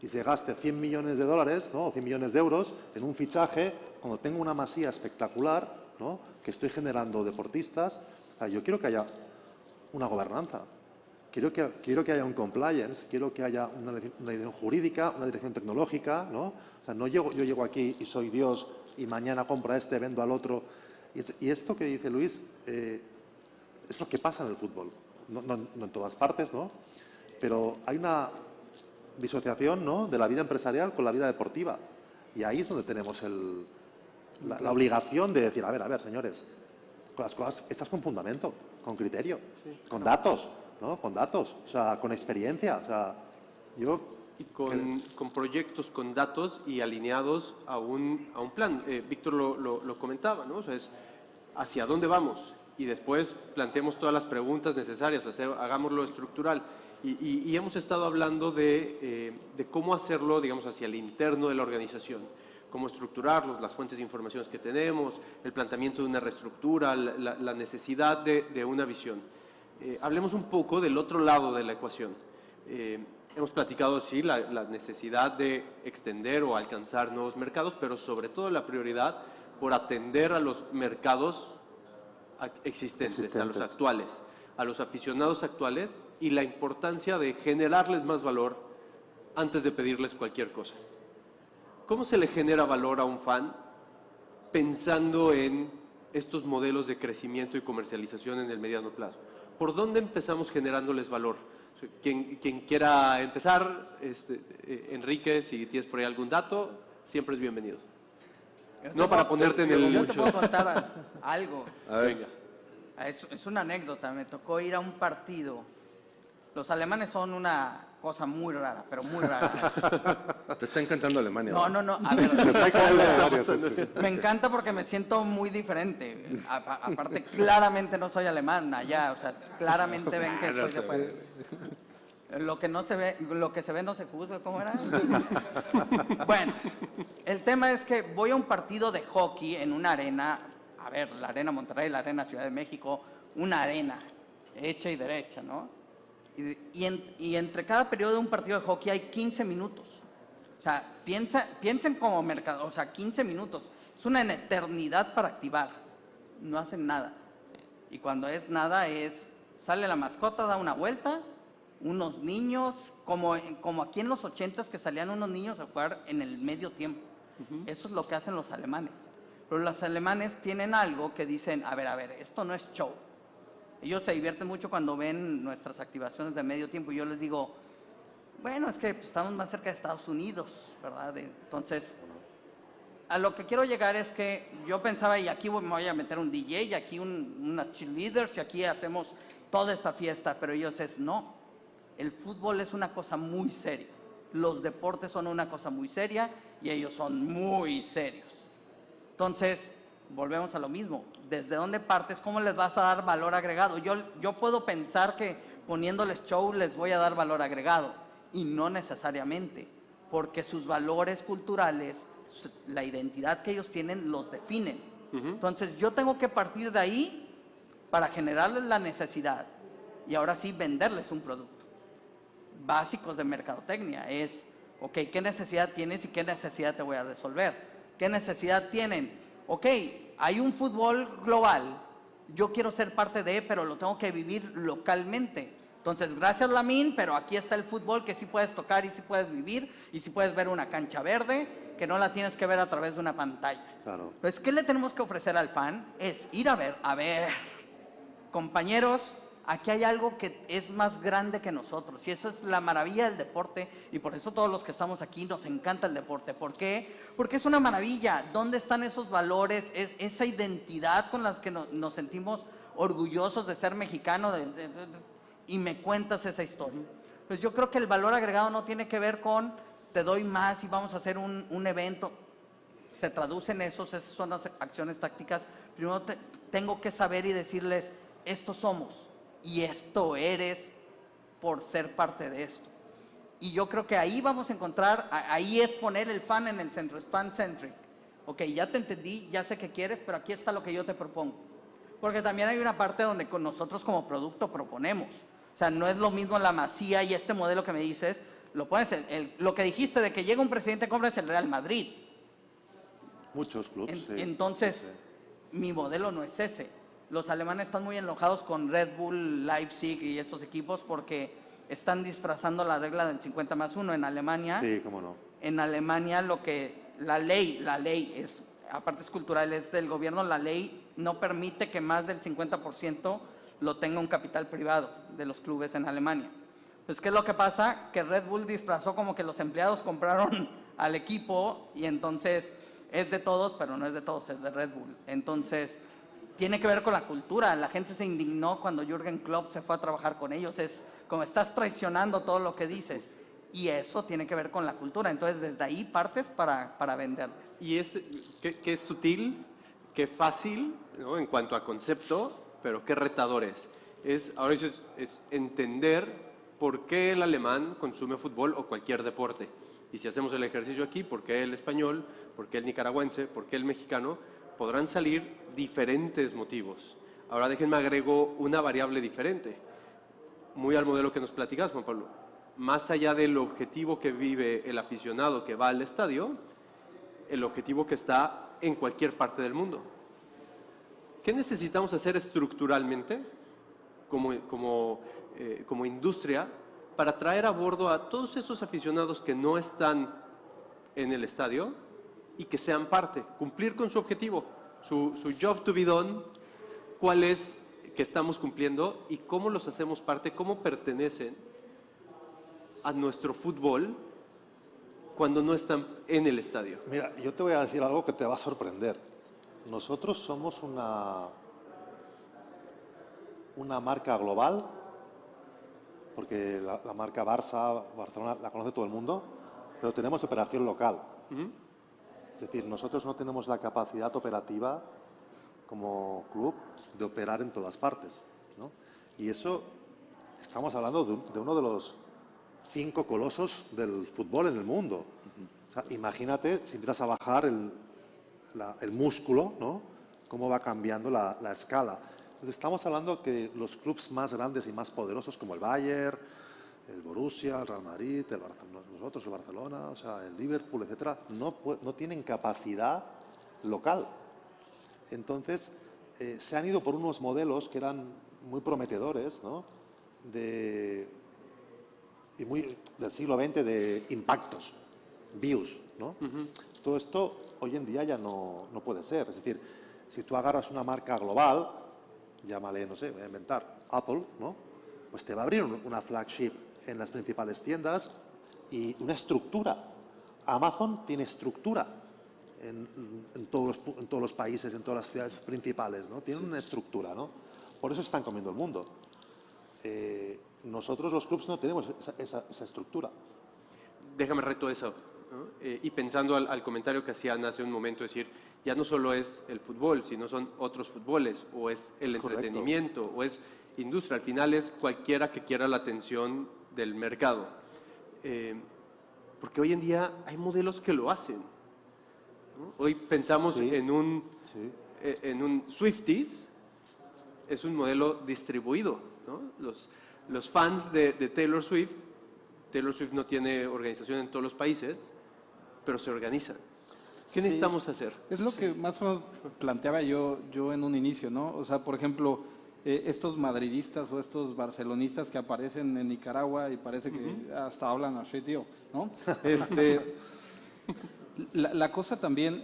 y se gaste 100 millones de dólares, ¿no? O 100 millones de euros en un fichaje cuando tengo una masía espectacular, ¿no? Que estoy generando deportistas. O sea, yo quiero que haya una gobernanza. Quiero que haya un compliance, quiero que haya una dirección jurídica, una dirección tecnológica, ¿no? O sea, yo llego aquí y soy Dios y mañana compro a este, vendo al otro. Y esto que dice Luis es lo que pasa en el fútbol. No en todas partes, ¿no? Pero hay una disociación, ¿no?, de la vida empresarial con la vida deportiva. Y ahí es donde tenemos la obligación de decir, a ver, señores, con las cosas hechas con fundamento, con criterio, con datos, ¿no? Con datos, o sea, con experiencia. O sea, Y con proyectos, con datos y alineados a un plan. Víctor lo comentaba, ¿no? O sea, es hacia dónde vamos y después planteemos todas las preguntas necesarias, hagámoslo estructural. Y hemos estado hablando de cómo hacerlo, digamos, hacia el interno de la organización, cómo estructurarlos, las fuentes de información que tenemos, el planteamiento de una reestructura, la necesidad de una visión. Hablemos un poco del otro lado de la ecuación. Hemos platicado, sí, la necesidad de extender o alcanzar nuevos mercados, pero sobre todo la prioridad por atender a los mercados existentes, a los actuales, a los aficionados actuales, y la importancia de generarles más valor antes de pedirles cualquier cosa. ¿Cómo se le genera valor a un fan pensando en estos modelos de crecimiento y comercialización en el mediano plazo? ¿Por dónde empezamos generándoles valor? Quien quiera empezar, Enrique, si tienes por ahí algún dato, siempre es bienvenido. No para ponerte en el... Yo te puedo contar algo. A ver. Venga. Es una anécdota. Me tocó ir a un partido. Los alemanes son una cosa muy rara, pero muy rara. Te está encantando Alemania. No. A ver, me encanta porque me siento muy diferente. Aparte, claramente no soy alemán allá. O sea, claramente ven que soy de fuera. Lo que se ve no se juzga, ¿cómo era? Bueno, el tema es que voy a un partido de hockey en una arena, a ver, la Arena Monterrey, la Arena Ciudad de México, una arena hecha y derecha, ¿no? Y entre cada periodo de un partido de hockey hay 15 minutos. O sea, piensen como mercado, o sea, 15 minutos. Es una eternidad para activar. No hacen nada. Y cuando es nada sale la mascota, da una vuelta, unos niños, como aquí en los 80s que salían unos niños a jugar en el medio tiempo. Eso es lo que hacen los alemanes. Pero los alemanes tienen algo que dicen, a ver, esto no es show. Ellos se divierten mucho cuando ven nuestras activaciones de medio tiempo y yo les digo, bueno, es que estamos más cerca de Estados Unidos, ¿verdad? Entonces, a lo que quiero llegar es que yo pensaba, y aquí me voy a meter un DJ, y aquí unas cheerleaders, y aquí hacemos toda esta fiesta, pero ellos no. El fútbol es una cosa muy seria. Los deportes son una cosa muy seria y ellos son muy serios. Entonces, volvemos a lo mismo. ¿Desde dónde partes? ¿Cómo les vas a dar valor agregado? Yo puedo pensar que poniéndoles show les voy a dar valor agregado y no necesariamente, porque sus valores culturales, la identidad que ellos tienen, los definen. Entonces, yo tengo que partir de ahí para generarles la necesidad y ahora sí venderles un producto. Básicos de mercadotecnia es, ok, ¿qué necesidad tienes y qué necesidad te voy a resolver? ¿Qué necesidad tienen? Ok, hay un fútbol global, yo quiero ser parte de, pero lo tengo que vivir localmente. Entonces, gracias Lamine, pero aquí está el fútbol que sí puedes tocar y sí puedes vivir y sí puedes ver una cancha verde, que no la tienes que ver a través de una pantalla. Claro. Pues, ¿qué le tenemos que ofrecer al fan? Es ir a ver, compañeros, aquí hay algo que es más grande que nosotros y eso es la maravilla del deporte y por eso todos los que estamos aquí nos encanta el deporte. ¿Por qué? Porque es una maravilla. ¿Dónde están esos valores, esa identidad con las que nos sentimos orgullosos de ser mexicanos y me cuentas esa historia? Pues yo creo que el valor agregado no tiene que ver con te doy más y vamos a hacer un evento. se traducen esas son las acciones tácticas. Primero tengo que saber y decirles, esto somos y esto eres por ser parte de esto. Y yo creo que ahí vamos a encontrar, ahí es poner el fan en el centro, es fan-centric. Ok, ya te entendí, ya sé qué quieres, pero aquí está lo que yo te propongo. Porque también hay una parte donde con nosotros como producto proponemos. O sea, no es lo mismo la Masía y este modelo que me dices, lo pones, lo que dijiste de que llega un presidente, compras el Real Madrid. Muchos clubes, sí. Entonces, mi modelo no es ese. Los alemanes están muy enojados con Red Bull, Leipzig y estos equipos porque están disfrazando la regla del 50+1 en Alemania. Sí, cómo no. En Alemania la ley es, aparte es cultural, es del gobierno, la ley no permite que más del 50% lo tenga un capital privado de los clubes en Alemania. Pues, ¿qué es lo que pasa? Que Red Bull disfrazó como que los empleados compraron al equipo y entonces es de todos, pero no es de todos, es de Red Bull. Entonces, tiene que ver con la cultura. La gente se indignó cuando Jürgen Klopp se fue a trabajar con ellos. Es como estás traicionando todo lo que dices. Y eso tiene que ver con la cultura. Entonces, desde ahí partes para venderles. Y qué es sutil, qué fácil, ¿no? En cuanto a concepto, pero qué retador es. Ahora es entender por qué el alemán consume fútbol o cualquier deporte. Y si hacemos el ejercicio aquí, por qué el español, por qué el nicaragüense, por qué el mexicano, podrán salir diferentes motivos. Ahora déjenme agrego una variable diferente, muy al modelo que nos platicas, Juan Pablo. Más allá del objetivo que vive el aficionado que va al estadio, el objetivo que está en cualquier parte del mundo. ¿Qué necesitamos hacer estructuralmente como industria para traer a bordo a todos esos aficionados que no están en el estadio y que sean parte, cumplir con su objetivo, su job to be done, cuál es que estamos cumpliendo y cómo los hacemos parte, cómo pertenecen a nuestro fútbol cuando no están en el estadio? Mira, yo te voy a decir algo que te va a sorprender. Nosotros somos una marca global, porque la marca Barcelona la conoce todo el mundo, pero tenemos operación local. Es decir, nosotros no tenemos la capacidad operativa como club de operar en todas partes, ¿no? Y eso, estamos hablando de uno de los 5 colosos del fútbol en el mundo. O sea, imagínate si empiezas a bajar el músculo, ¿no? Cómo va cambiando la escala. Entonces, estamos hablando que los clubes más grandes y más poderosos como el Bayern, el Borussia, el Real Madrid, nosotros, el Barcelona, o sea, el Liverpool, etcétera, no tienen capacidad local. Entonces, se han ido por unos modelos que eran muy prometedores, ¿no? Del siglo XX, de impactos, views, ¿no? Todo esto hoy en día ya no puede ser. Es decir, si tú agarras una marca global, llámale, no sé, voy a inventar, Apple, ¿no? Pues te va a abrir una flagship en las principales tiendas y una estructura. Amazon tiene estructura en todos los países, en todas las ciudades principales, ¿no? Tienen una estructura, ¿no? Por eso están comiendo el mundo. Nosotros los clubs no tenemos esa estructura. Déjame reto eso, ¿no? Y pensando al comentario que hacían hace un momento, es decir, ya no solo es el fútbol, sino son otros fútboles, o es el entretenimiento, o es industria. Al final es cualquiera que quiera la atención del mercado. Porque hoy en día hay modelos que lo hacen, ¿no? Hoy pensamos en un Swifties, es un modelo distribuido, ¿no? Los fans de Taylor Swift no tiene organización en todos los países, pero se organizan. ¿Qué necesitamos hacer? Es lo que más o menos planteaba yo en un inicio, ¿no? O sea, por ejemplo, estos madridistas o estos barcelonistas que aparecen en Nicaragua y parece que hasta hablan así, tío, ¿no? La cosa también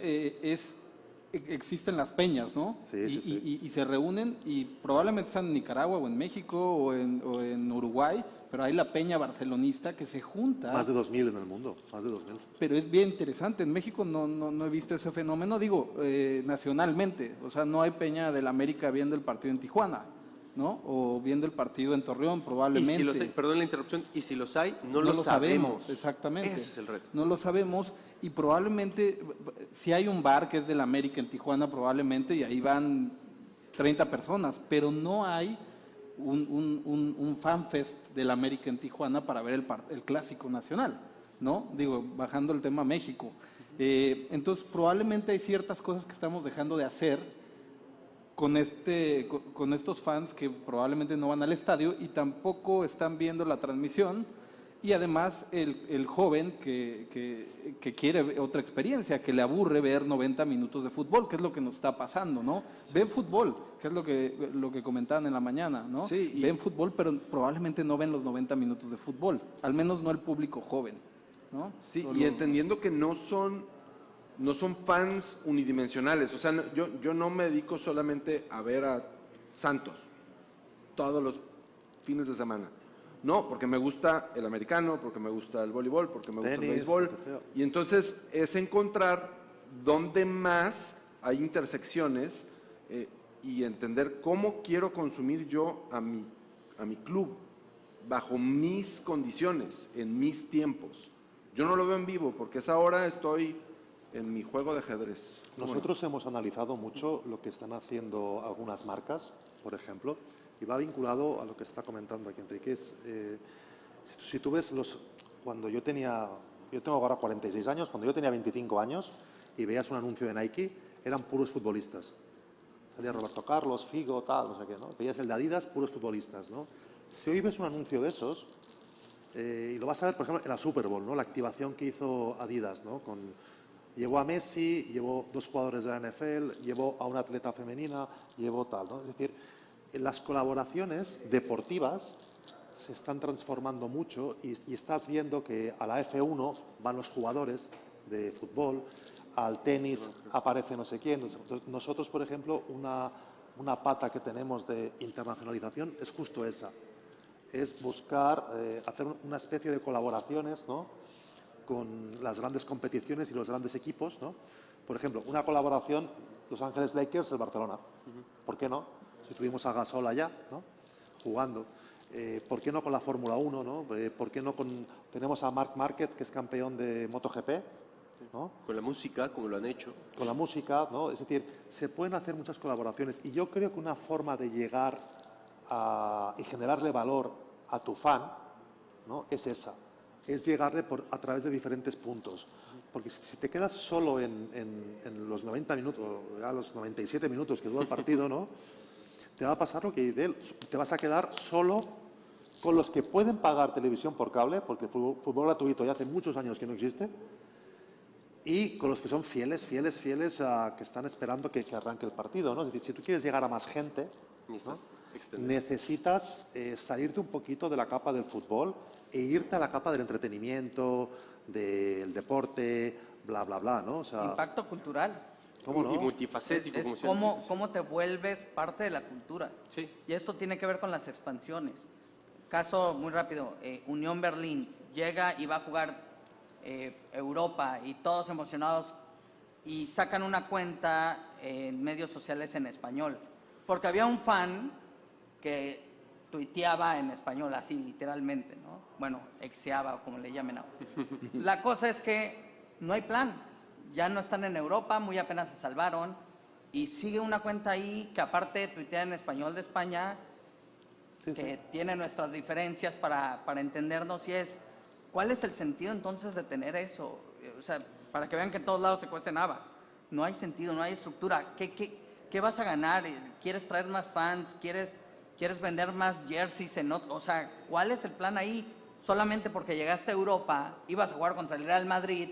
existen las peñas, ¿no? Sí. Y se reúnen y probablemente están en Nicaragua o en México o en Uruguay, pero hay la peña barcelonista que se junta. Más de 2.000 en el mundo, más de 2.000. Pero es bien interesante. En México no he visto ese fenómeno, digo, nacionalmente. O sea, no hay peña del América viendo el partido en Tijuana, ¿no? O viendo el partido en Torreón, probablemente. Y si los hay, perdón la interrupción, y si los hay, no lo lo sabemos. Exactamente. Ese es el reto. No lo sabemos y probablemente, si hay un bar que es del América en Tijuana, probablemente, y ahí van 30 personas, pero no hay un fanfest del América en Tijuana para ver el Clásico Nacional, ¿no? Digo, bajando el tema México. Entonces, probablemente hay ciertas cosas que estamos dejando de hacer con estos fans que probablemente no van al estadio y tampoco están viendo la transmisión, y además el joven que quiere otra experiencia, que le aburre ver 90 minutos de fútbol, que es lo que nos está pasando, ¿no? Sí. Ven fútbol, que es lo que comentaban en la mañana, ¿no? Sí, ven fútbol, pero probablemente no ven los 90 minutos de fútbol, al menos no el público joven, ¿no? Sí, y entendiendo que no son fans unidimensionales. O sea, yo no me dedico solamente a ver a Santos todos los fines de semana. No, porque me gusta el americano, porque me gusta el voleibol, porque me gusta el béisbol. Y entonces es encontrar dónde más hay intersecciones y entender cómo quiero consumir yo a mi club bajo mis condiciones, en mis tiempos. Yo no lo veo en vivo porque a esa hora estoy en mi juego de ajedrez. Nosotros hemos analizado mucho lo que están haciendo algunas marcas, por ejemplo, y va vinculado a lo que está comentando aquí Enrique. Si tú ves cuando yo tengo ahora 46 años, cuando yo tenía 25 años y veías un anuncio de Nike, eran puros futbolistas. Salía Roberto Carlos, Figo, tal, no sé qué, ¿no? Veías el de Adidas, puros futbolistas, ¿no? Si hoy ves un anuncio de esos, y lo vas a ver, por ejemplo, en la Super Bowl, ¿no? La activación que hizo Adidas, ¿no? Llevó a Messi, llevó 2 jugadores de la NFL, llevó a una atleta femenina, llevó tal, ¿no? Es decir, las colaboraciones deportivas se están transformando mucho y estás viendo que a la F1 van los jugadores de fútbol, al tenis aparece no sé quién. Nosotros, por ejemplo, una pata que tenemos de internacionalización es justo esa. Es buscar hacer una especie de colaboraciones, ¿no?, con las grandes competiciones y los grandes equipos, ¿no? Por ejemplo, una colaboración, Los Ángeles Lakers, el Barcelona. ¿Por qué no? Si tuvimos a Gasol allá, ¿no?, jugando. ¿Por qué no con la Fórmula 1, ¿no? ¿Por qué no tenemos a Marc Márquez, que es campeón de MotoGP, ¿no? Con la música, como lo han hecho. Con la música, ¿no? Es decir, se pueden hacer muchas colaboraciones y yo creo que una forma de llegar y generarle valor a tu fan, ¿no?, es esa. Es llegarle a través de diferentes puntos. Porque si te quedas solo en los 90 minutos, a los 97 minutos que dura el partido, ¿no?, te va a pasar lo que te vas a quedar solo con los que pueden pagar televisión por cable, porque el fútbol gratuito ya hace muchos años que no existe, y con los que son fieles a que están esperando que arranque el partido, ¿no? Es decir, si tú quieres llegar a más gente, ¿no?, necesitas salirte un poquito de la capa del fútbol e irte a la capa del entretenimiento, del deporte, bla, bla, bla, ¿no? O sea, impacto cultural. ¿Cómo no? Y multifacético. Es cómo te vuelves parte de la cultura. Sí. Y esto tiene que ver con las expansiones. Caso muy rápido, Unión Berlín llega y va a jugar Europa y todos emocionados y sacan una cuenta en medios sociales en español. Porque había un fan que tuiteaba en español, así literalmente, ¿no? Bueno, exeaba, como le llamen ahora. La cosa es que no hay plan. Ya no están en Europa, muy apenas se salvaron. Y sigue una cuenta ahí que aparte tuitea en español de España, que tiene nuestras diferencias para entendernos, y ¿cuál es el sentido entonces de tener eso? O sea, para que vean que en todos lados se cuecen habas. No hay sentido, no hay estructura. ¿Qué vas a ganar? ¿Quieres traer más fans? ¿Quieres vender más jerseys? O sea, ¿cuál es el plan ahí? Solamente porque llegaste a Europa, ibas a jugar contra el Real Madrid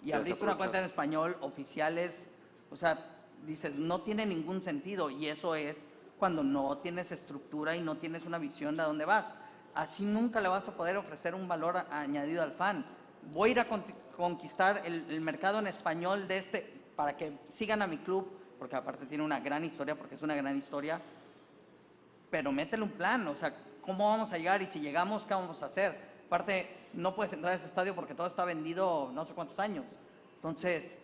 y abriste una cuenta en español, oficiales. O sea, dices, no tiene ningún sentido, y eso es cuando no tienes estructura y no tienes una visión de a dónde vas. Así nunca le vas a poder ofrecer un valor añadido al fan. Voy a ir a conquistar el mercado en español para que sigan a mi club, porque aparte tiene una gran historia, porque es una gran historia, pero métele un plan. O sea, ¿cómo vamos a llegar? Y si llegamos, ¿qué vamos a hacer? Aparte, no puedes entrar a ese estadio porque todo está vendido no sé cuántos años. Entonces,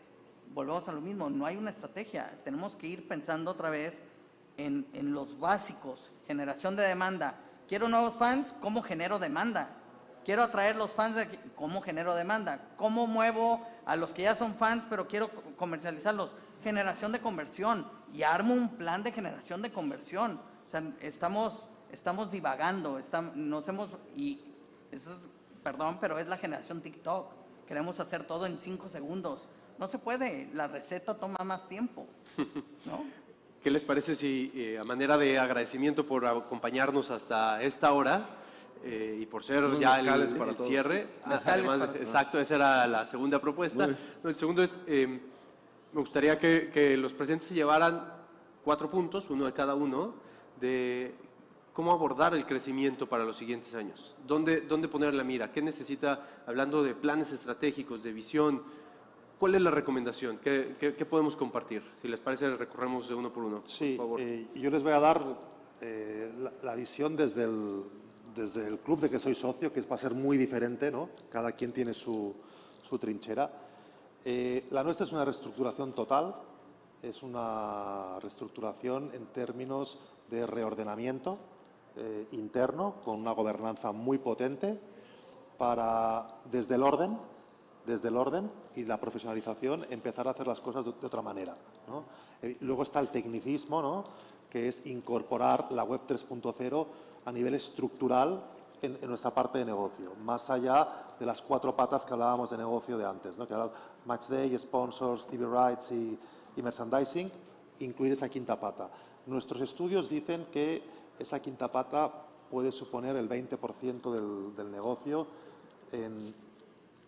volvemos a lo mismo, no hay una estrategia. Tenemos que ir pensando otra vez en los básicos, generación de demanda. Quiero nuevos fans, ¿cómo genero demanda? Quiero atraer los fans, ¿cómo genero demanda? ¿Cómo muevo a los que ya son fans, pero quiero comercializarlos? Generación de conversión. Y armo un plan de generación de conversión. O sea, estamos divagando, y eso es, perdón, pero es la generación TikTok. Queremos hacer todo en 5 segundos. No se puede, la receta toma más tiempo, ¿no? ¿Qué les parece si, a manera de agradecimiento por acompañarnos hasta esta hora y por ser ya el cierre, además, exacto, esa era la segunda propuesta. No, el segundo es, me gustaría que los presentes se llevaran 4 puntos, uno de cada uno, de cómo abordar el crecimiento para los siguientes años. ¿Dónde poner la mira? ¿Qué necesita, hablando de planes estratégicos, de visión? ¿Cuál es la recomendación? ¿Qué podemos compartir? Si les parece, recorremos de uno por uno. Sí, por favor. Yo les voy a dar la visión desde el club de que soy socio, que va a ser muy diferente, ¿no? Cada quien tiene su trinchera. La nuestra es una reestructuración total, es una reestructuración en términos de reordenamiento interno, con una gobernanza muy potente, para desde el orden y la profesionalización, empezar a hacer las cosas de otra manera, ¿no? Luego está el tecnicismo, ¿no? Que es incorporar la web 3.0 a nivel estructural en nuestra parte de negocio, más allá de las 4 patas que hablábamos de negocio de antes, ¿no? Que era Match Day, Sponsors, TV Rights y Merchandising, incluir esa quinta pata. Nuestros estudios dicen que esa quinta pata puede suponer el 20% del negocio en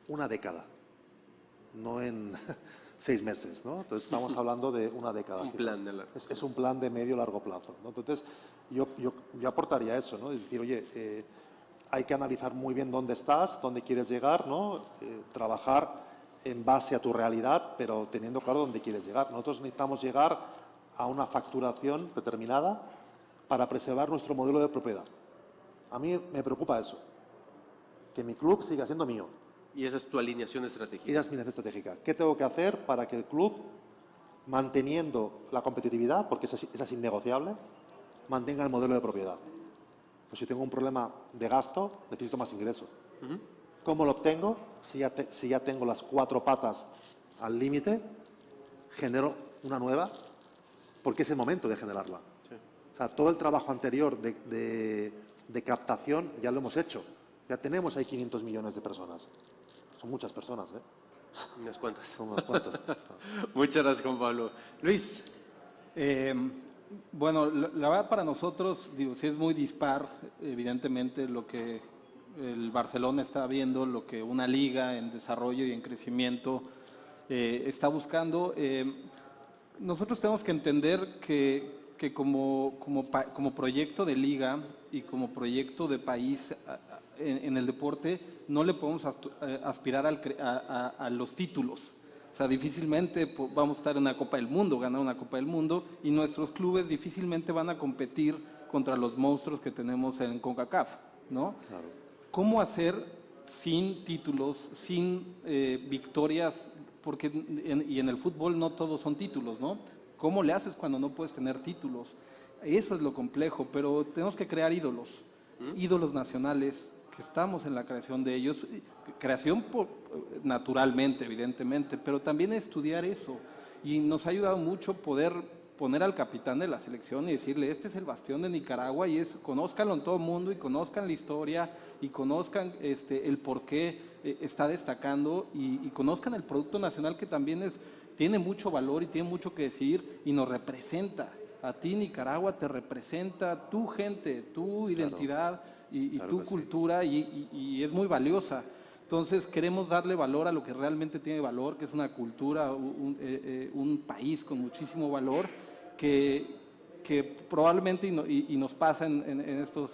una década, no en 6 meses, ¿no? Entonces estamos hablando de una década. Un plan de es un plan de medio-largo plazo, ¿no? Entonces yo aportaría eso, ¿no? Es decir, oye, hay que analizar muy bien dónde estás, dónde quieres llegar, ¿no? Trabajar en base a tu realidad, pero teniendo claro dónde quieres llegar. Nosotros necesitamos llegar a una facturación determinada para preservar nuestro modelo de propiedad. A mí me preocupa eso, que mi club siga siendo mío. Y esa es tu alineación estratégica. Esa es mi alineación estratégica. ¿Qué tengo que hacer para que el club, manteniendo la competitividad, porque esa es innegociable, mantenga el modelo de propiedad? Pues si tengo un problema de gasto, necesito más ingreso. ¿Cómo lo obtengo? Si ya tengo las 4 patas al límite, genero una nueva, porque es el momento de generarla. Sí. O sea, todo el trabajo anterior de captación ya lo hemos hecho. Ya tenemos ahí 500 millones de personas. Son muchas personas, ¿eh? Unas cuantas. Son unas cuantas. Muchas gracias, Juan Pablo. Luis. Bueno, la verdad para nosotros, digo, sí es muy dispar, evidentemente, lo que el Barcelona está viendo, lo que una liga en desarrollo y en crecimiento está buscando. Nosotros tenemos que entender que como proyecto de liga y como proyecto de país en el deporte, no le podemos aspirar a los títulos. O sea, difícilmente vamos a estar en una Copa del Mundo, ganar una Copa del Mundo, y nuestros clubes difícilmente van a competir contra los monstruos que tenemos en CONCACAF, ¿no? Claro. ¿Cómo hacer sin títulos, sin victorias? Porque y en el fútbol no todos son títulos, ¿no? ¿Cómo le haces cuando no puedes tener títulos? Eso es lo complejo, pero tenemos que crear ídolos, ídolos nacionales, que estamos en la creación de ellos, creación naturalmente, evidentemente, pero también estudiar eso. Y nos ha ayudado mucho poder poner al capitán de la selección y decirle, este es el bastión de Nicaragua, y conózcanlo en todo el mundo, y conozcan la historia, y conozcan el por qué está destacando, y conozcan el producto nacional, que también tiene mucho valor y tiene mucho que decir, y nos representa. A ti, Nicaragua, te representa tu gente, tu identidad, y claro tu cultura, y es muy valiosa. Entonces queremos darle valor a lo que realmente tiene valor, que es una cultura, un país con muchísimo valor, que probablemente, y nos pasa en estos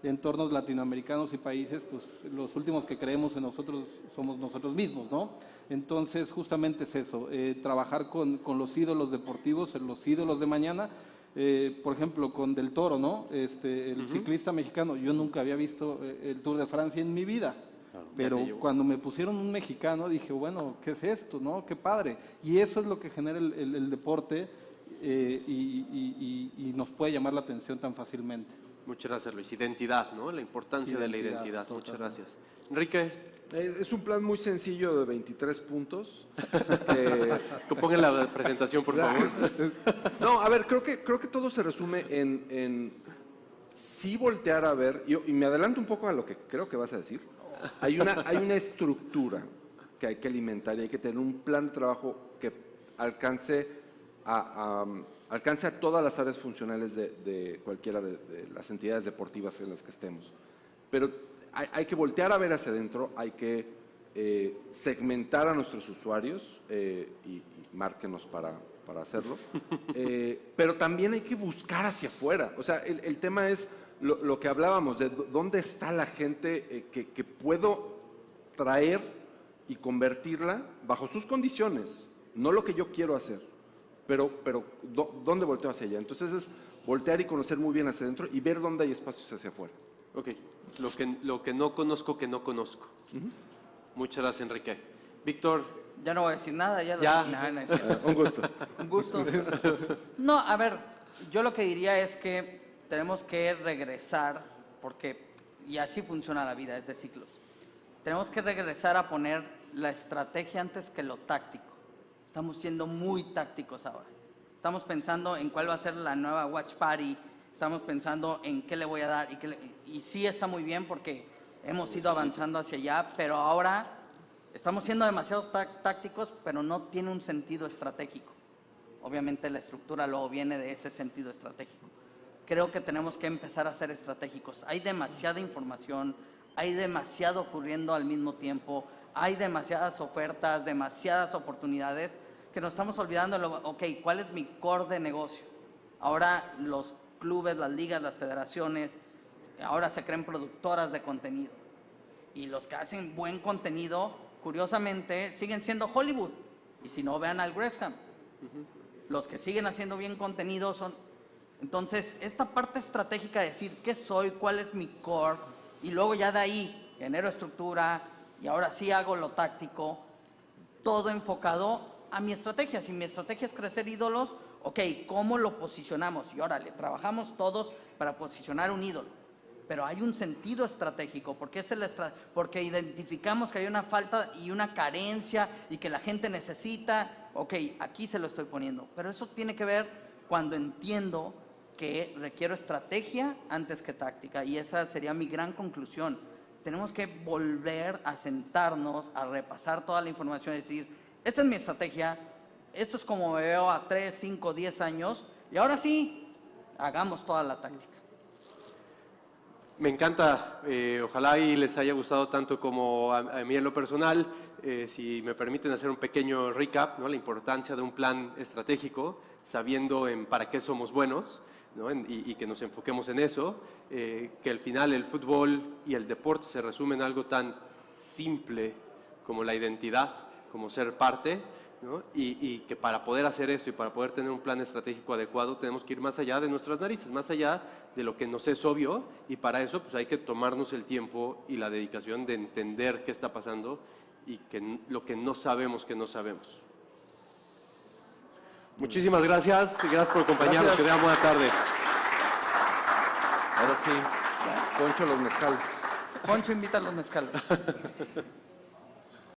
entornos latinoamericanos y países, pues los últimos que creemos en nosotros somos nosotros mismos, ¿no? Entonces justamente es eso, trabajar con los ídolos deportivos, los ídolos de mañana. Por ejemplo, con Del Toro, ¿no? El ciclista mexicano. Yo nunca había visto el Tour de Francia en mi vida. Claro. Pero cuando me pusieron un mexicano, dije, bueno, ¿qué es esto, no? Qué padre. Y eso es lo que genera el deporte, y nos puede llamar la atención tan fácilmente. Muchas gracias, Luis. Identidad, ¿no? La importancia de la identidad. Totalmente. Muchas gracias. Enrique. Es un plan muy sencillo de 23 puntos. Pongan la presentación, por favor. No, a ver, creo que todo se resume en sí voltear a ver, y me adelanto un poco a lo que creo que vas a decir. Hay una estructura que hay que alimentar y hay que tener un plan de trabajo que alcance a todas las áreas funcionales de cualquiera de las entidades deportivas en las que estemos. Pero hay que voltear a ver hacia adentro, hay que segmentar a nuestros usuarios y márquenos para hacerlo, pero también hay que buscar hacia afuera. O sea, el tema es lo que hablábamos, de dónde está la gente que puedo traer y convertirla bajo sus condiciones, no lo que yo quiero hacer, pero ¿dónde volteo hacia allá? Entonces es voltear y conocer muy bien hacia adentro y ver dónde hay espacios hacia afuera. Ok, lo que no conozco, que no conozco. Muchas gracias, Enrique. Víctor. Ya no voy a decir nada, No, es un gusto. Un gusto. No, a ver, yo lo que diría es que tenemos que regresar, y así funciona la vida, es de ciclos. Tenemos que regresar a poner la estrategia antes que lo táctico. Estamos siendo muy tácticos ahora. Estamos pensando en cuál va a ser la nueva Watch Party, estamos pensando en qué le voy a dar, y sí está muy bien porque hemos ido avanzando hacia allá, pero ahora estamos siendo demasiados tácticos, pero no tiene un sentido estratégico. Obviamente la estructura luego viene de ese sentido estratégico. Creo que tenemos que empezar a ser estratégicos. Hay demasiada información, hay demasiado ocurriendo al mismo tiempo, hay demasiadas ofertas, demasiadas oportunidades, que nos estamos olvidando de ¿cuál es mi core de negocio? Ahora los clubes, las ligas, las federaciones, ahora se creen productoras de contenido. Y los que hacen buen contenido, curiosamente, siguen siendo Hollywood. Y si no, vean al Gresham. Los que siguen haciendo bien contenido son... Entonces, esta parte estratégica de decir qué soy, cuál es mi core, y luego ya de ahí genero estructura, y ahora sí hago lo táctico, todo enfocado a mi estrategia. Si mi estrategia es crecer ídolos, ¿cómo lo posicionamos? Y órale, trabajamos todos para posicionar un ídolo. Pero hay un sentido estratégico, porque identificamos que hay una falta y una carencia y que la gente necesita, aquí se lo estoy poniendo. Pero eso tiene que ver cuando entiendo que requiero estrategia antes que táctica, y esa sería mi gran conclusión. Tenemos que volver a sentarnos, a repasar toda la información y decir, esta es mi estrategia, esto es como me veo a 3, 5, 10 años, y ahora sí, hagamos toda la táctica. Me encanta, ojalá y les haya gustado tanto como a mí en lo personal. Si me permiten hacer un pequeño recap, ¿no? La importancia de un plan estratégico, sabiendo para qué somos buenos, ¿no? y que nos enfoquemos en eso, que al final el fútbol y el deporte se resumen en algo tan simple como la identidad, como ser parte, ¿no? Y que para poder hacer esto y para poder tener un plan estratégico adecuado tenemos que ir más allá de nuestras narices, más allá de lo que nos es obvio, y para eso pues hay que tomarnos el tiempo y la dedicación de entender qué está pasando y lo que no sabemos que no sabemos. Muchísimas gracias y gracias por acompañarnos. Que tengan buena tarde. Ahora sí, Poncho los mezcales. Poncho invita a los mezcales.